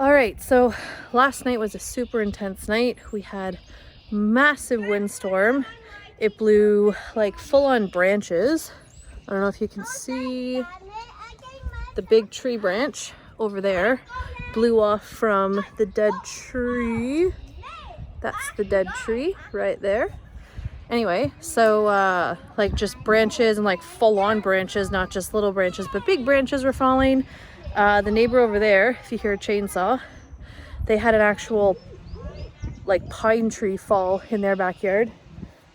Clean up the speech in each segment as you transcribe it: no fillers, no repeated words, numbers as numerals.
All right, so last night was a super intense night. We had massive windstorm. It blew like full-on branches. I don't know if you can see the big tree branch over there. Blew off from the dead tree. That's the dead tree right there. Anyway, so like just branches and like full-on branches, not just little branches, but big branches were falling. The neighbor over there, if you hear a chainsaw, they had an actual like pine tree fall in their backyard.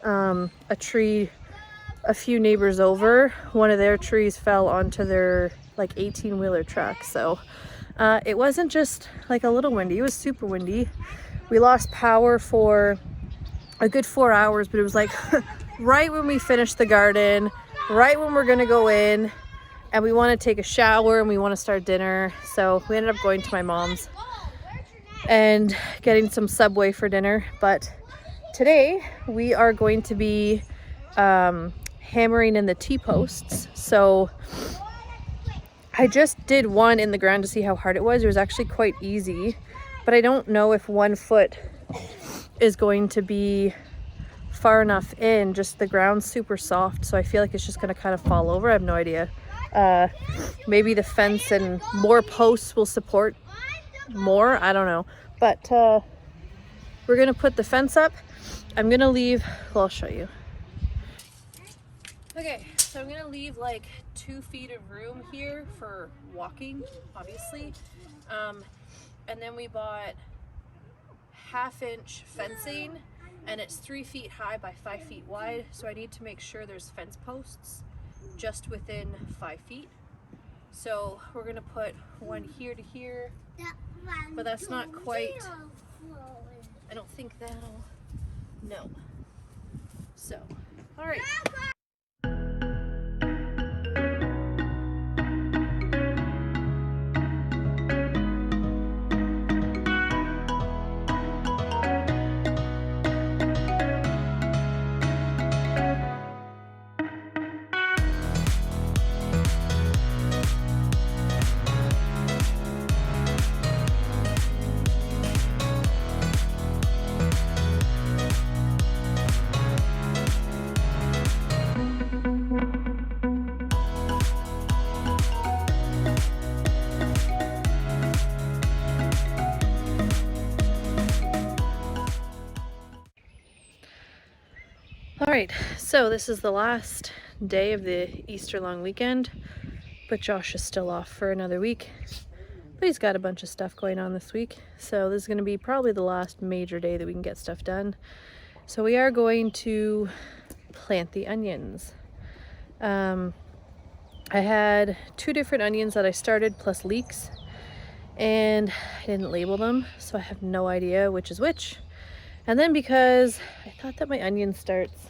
A tree a few neighbors over, one of their trees fell onto their like 18-wheeler truck. So it wasn't just like a little windy, it was super windy. We lost power for a good 4 hours, but it was like right when we finished the garden, right when we're gonna go in and we want to take a shower and we want to start dinner. So we ended up going to my mom's and getting some Subway for dinner. But today we are going to be hammering in the T-posts. So I just did one in the ground to see how hard it was. It was actually quite easy, but I don't know if 1 foot is going to be far enough in. Just the ground's super soft, so I feel like it's just going to kind of fall over. I have no idea. Maybe the fence and more posts will support more, I don't know. But we're gonna put the fence up. I'm gonna leave, well, I'll show you. Okay, so I'm gonna leave like 2 feet of room here for walking, obviously. And then we bought 1/2-inch fencing, and it's 3 feet high by 5 feet wide. So I need to make sure there's fence posts just within 5 feet. So we're gonna put one here to here, but that's not quite, I don't think that'll, no. So, all right. All right, so this is the last day of the Easter long weekend, but Josh is still off for another week. But he's got a bunch of stuff going on this week, so this is going to be probably the last major day that we can get stuff done. So we are going to plant the onions. I had 2 different onions that I started plus leeks, and I didn't label them, so I have no idea which is which. And then because I thought that my onion starts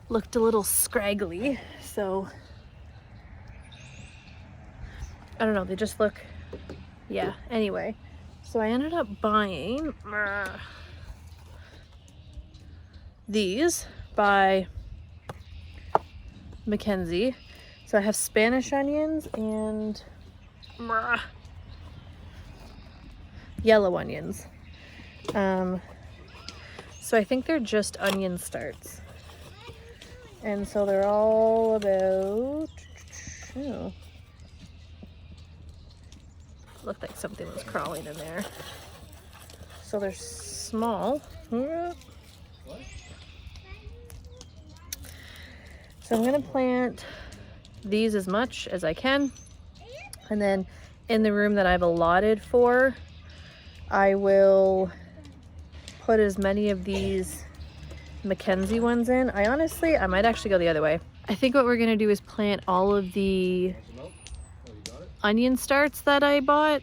looked a little scraggly, so I don't know, they just look, yeah, anyway. So I ended up buying these by McKenzie. So I have Spanish onions and yellow onions. So I think they're just onion starts. And so they're all about, oh, looked like something was crawling in there. So they're small. So I'm gonna plant these as much as I can. And then in the room that I've allotted for, I will put as many of these McKenzie ones in. I might actually go the other way. I think what we're gonna do is plant all of the onion starts that I bought,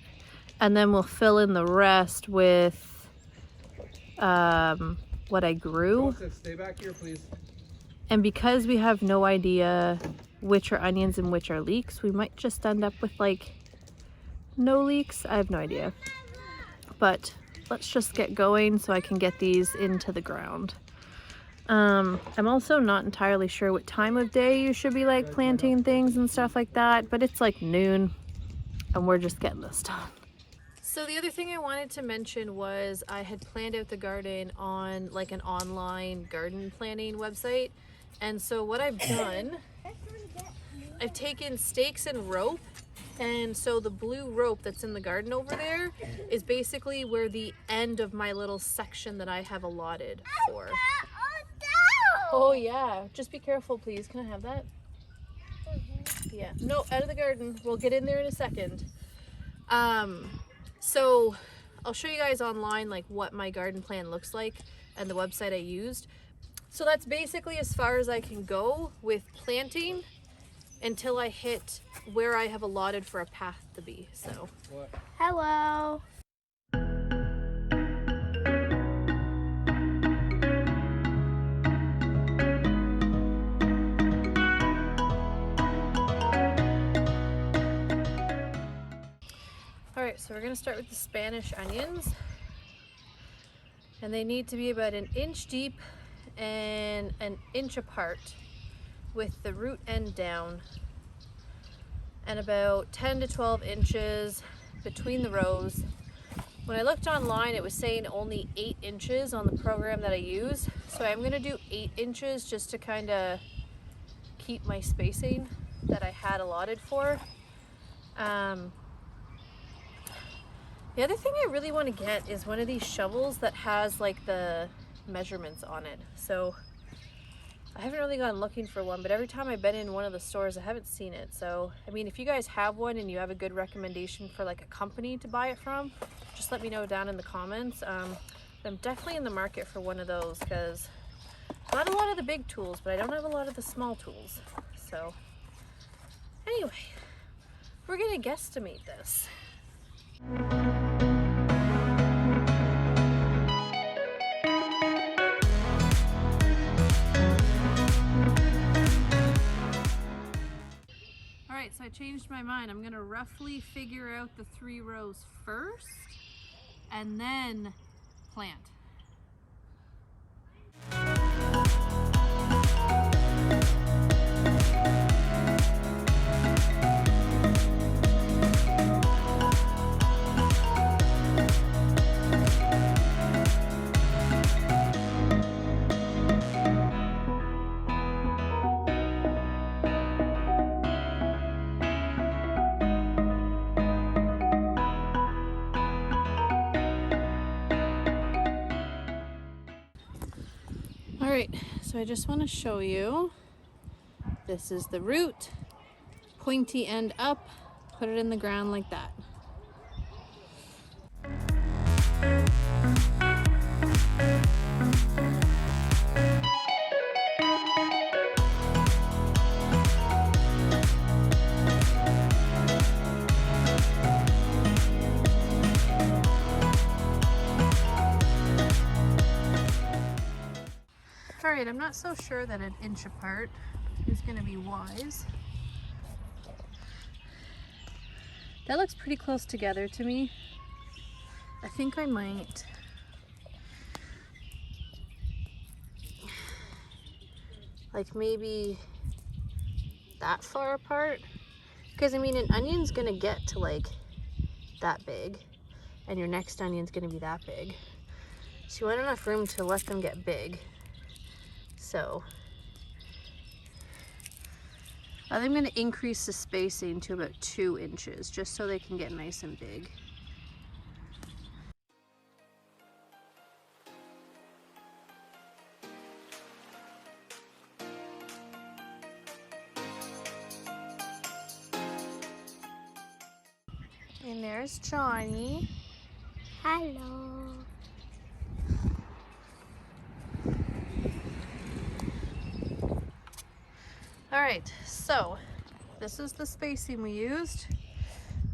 and then we'll fill in the rest with what I grew. Stay back here, please. And because we have no idea which are onions and which are leeks, we might just end up with like no leeks. I have no idea. But let's just get going so I can get these into the ground. I'm also not entirely sure what time of day you should be like planting things and stuff like that, but it's like noon and we're just getting this done. So the other thing I wanted to mention was I had planned out the garden on like an online garden planning website. And so what I've done, I've taken stakes and rope, and so the blue rope that's in the garden over there is basically where the end of my little section that I have allotted for. Oh yeah, just be careful please. Can I have that? Yeah, no, out of the garden. We'll get in there in a second. So I'll show you guys online like what my garden plan looks like and the website I used. So that's basically as far as I can go with planting until I hit where I have allotted for a path to be. So Hello. Alright, so we're going to start with the Spanish onions. And they need to be about 1 inch deep and 1 inch apart with the root end down. And about 10 to 12 inches between the rows. When I looked online, it was saying only 8 inches on the program that I use. So I'm going to do 8 inches just to kind of keep my spacing that I had allotted for. The other thing I really want to get is one of these shovels that has like the measurements on it. So I haven't really gone looking for one, but every time I've been in one of the stores, I haven't seen it. So, I mean, if you guys have one and you have a good recommendation for like a company to buy it from, just let me know down in the comments. I'm definitely in the market for one of those because I got a lot of the big tools, but I don't have a lot of the small tools. So anyway, we're gonna guesstimate this. Alright, so I changed my mind. I'm gonna roughly figure out the 3 rows first and then plant. Alright, so I just want to show you, this is the root, pointy end up, put it in the ground like that. Alright, I'm not so sure that 1 inch apart is going to be wise. That looks pretty close together to me. I think I might like maybe that far apart, because I mean an onion's going to get to like that big and your next onion's going to be that big. So you want enough room to let them get big. So I think I'm going to increase the spacing to about 2 inches just so they can get nice and big. And there's Johnny. Hello. Alright, so this is the spacing we used.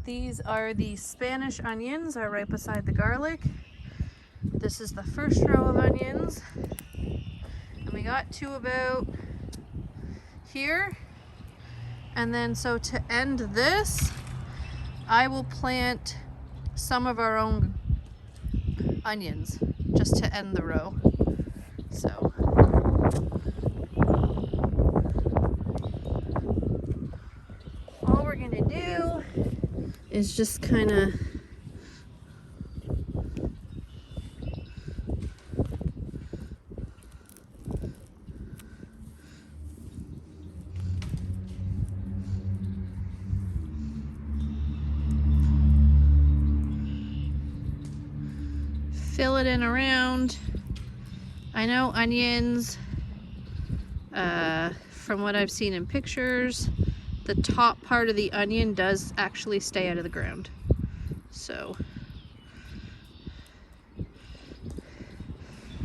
These are the Spanish onions, are right beside the garlic. This is the first row of onions. And we got to about here. And then so to end this, I will plant some of our own onions just to end the row. So all we're gonna do is just kind of fill it in around. I know onions, from what I've seen in pictures, the top part of the onion does actually stay out of the ground. So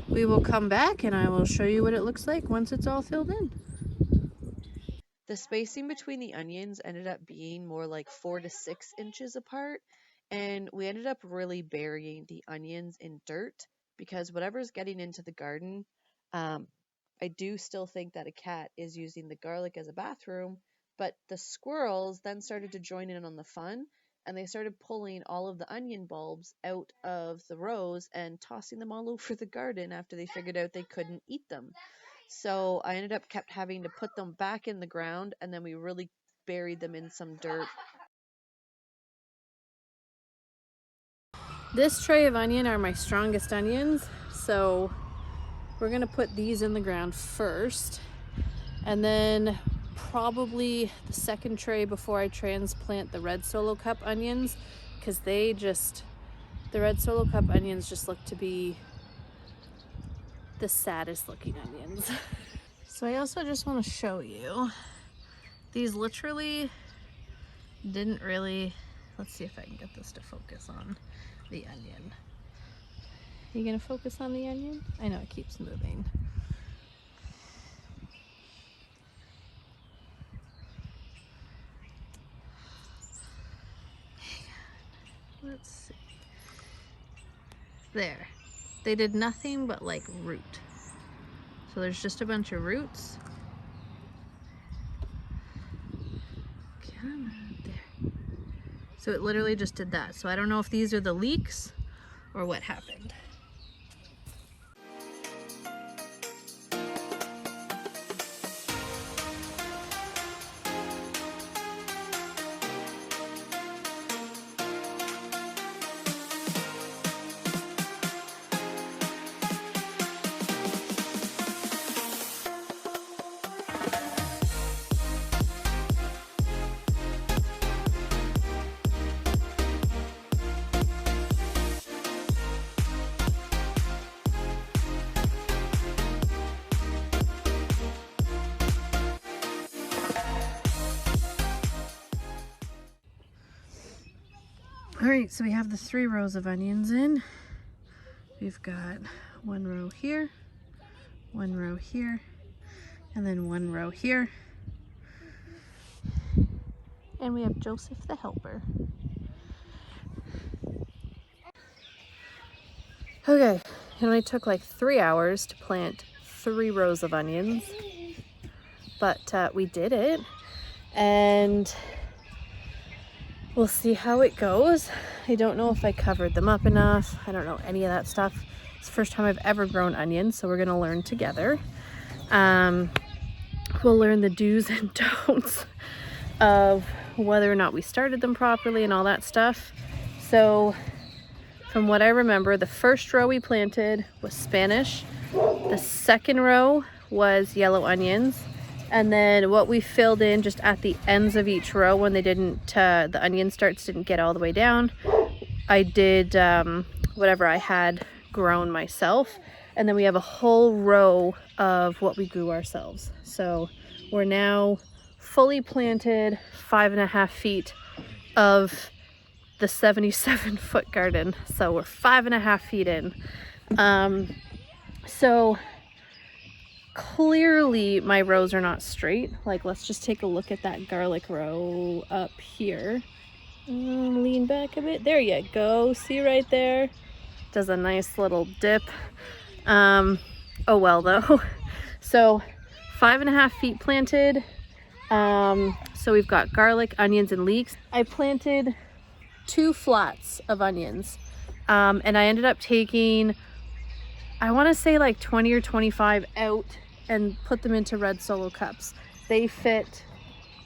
we will come back and I will show you what it looks like once it's all filled in. The spacing between the onions ended up being more like 4 to 6 inches apart, and we ended up really burying the onions in dirt because whatever's getting into the garden, I do still think that a cat is using the garlic as a bathroom, but the squirrels then started to join in on the fun, and they started pulling all of the onion bulbs out of the rows and tossing them all over the garden after they figured out they couldn't eat them. So I ended up kept having to put them back in the ground, and then we really buried them in some dirt. This tray of onion are my strongest onions, so we're gonna put these in the ground first, and then probably the second tray before I transplant the red solo cup onions, because the red solo cup onions just look to be the saddest looking onions. So I also just want to show you, these literally didn't really, let's see if I can get this to focus on the onion. Are you gonna focus on the onion? I know it keeps moving. Let's see. There. They did nothing but like root. So there's just a bunch of roots. Come on, there. So it literally just did that. So I don't know if these are the leeks or what happened. Alright, so we have the 3 rows of onions in. We've got 1 row here, 1 row here, and then 1 row here. And we have Joseph the helper. Okay, it only took like 3 hours to plant 3 rows of onions, but we did it, and we'll see how it goes. I don't know if I covered them up enough. I don't know any of that stuff. It's the first time I've ever grown onions, so we're gonna learn together. We'll learn the do's and don'ts of whether or not we started them properly and all that stuff. So from what I remember, the first row we planted was Spanish. The second row was yellow onions. And then what we filled in just at the ends of each row when they didn't, the onion starts didn't get all the way down, I did whatever I had grown myself. And then we have a whole row of what we grew ourselves. So we're now fully planted 5.5 feet of the 77-foot garden. So we're 5.5 feet in. So clearly my rows are not straight. Like, let's just take a look at that garlic row up here. Lean back a bit. There you go. See right there? Does a nice little dip. Oh well though. So 5.5 feet planted. So we've got garlic, onions, and leeks. I planted 2 flats of onions. And I ended up taking, I want to say like 20 or 25 out and put them into red solo cups. They fit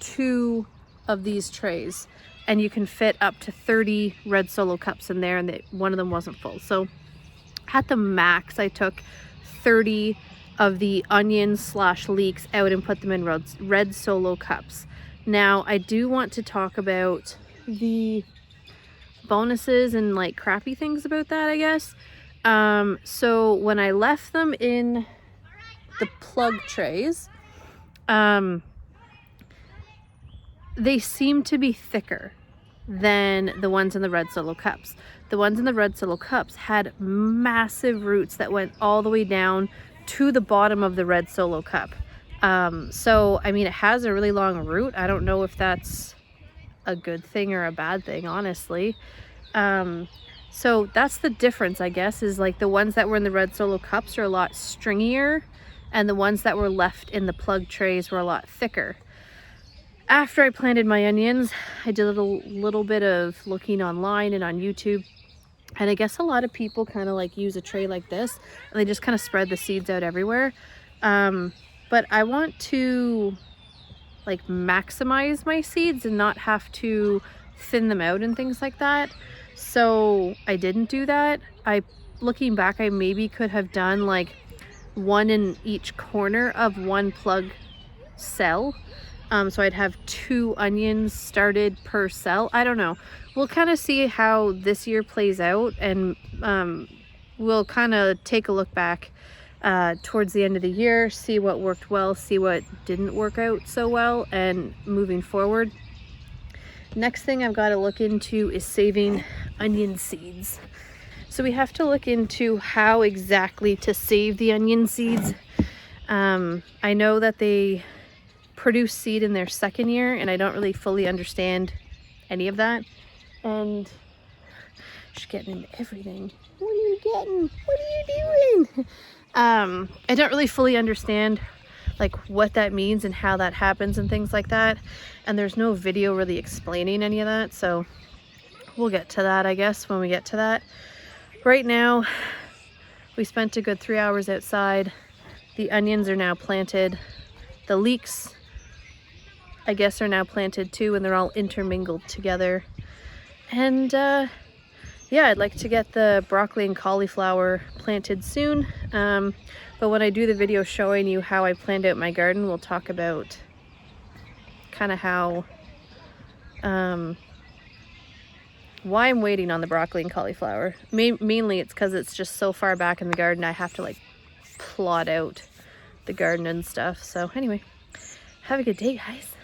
2 of these trays, and you can fit up to 30 red solo cups in there, and one of them wasn't full. So at the max, I took 30 of the onions / leeks out and put them in red solo cups. Now I do want to talk about the bonuses and like crappy things about that, I guess. So when I left them in the plug trays, they seem to be thicker than the ones in the red solo cups. The ones in the red solo cups had massive roots that went all the way down to the bottom of the red solo cup. So I mean, it has a really long root. I don't know if that's a good thing or a bad thing, honestly. So that's the difference, I guess, is like the ones that were in the red solo cups are a lot stringier, and the ones that were left in the plug trays were a lot thicker. After I planted my onions, I did a little bit of looking online and on YouTube, and I guess a lot of people kind of like use a tray like this and they just kind of spread the seeds out everywhere. But I want to like maximize my seeds and not have to thin them out and things like that. So I didn't do that. Looking back, I maybe could have done like one in each corner of one plug cell. So I'd have 2 onions started per cell. I don't know. We'll kind of see how this year plays out, and we'll kind of take a look back towards the end of the year, see what worked well, see what didn't work out so well, and moving forward. Next thing I've got to look into is saving onion seeds. So we have to look into how exactly to save the onion seeds. I know that they produce seed in their second year, and I don't really fully understand any of that. And she's getting into everything. What are you getting? What are you doing? I don't really fully understand like what that means and how that happens and things like that. And there's no video really explaining any of that. So we'll get to that, I guess, when we get to that. Right now, we spent a good 3 hours outside. The onions are now planted. The leeks, I guess, are now planted too, and they're all intermingled together. And yeah, I'd like to get the broccoli and cauliflower planted soon. But when I do the video showing you how I planned out my garden, we'll talk about kind of how, why I'm waiting on the broccoli and cauliflower. Mainly it's because it's just so far back in the garden, I have to like plot out the garden and stuff. So anyway, have a good day, guys.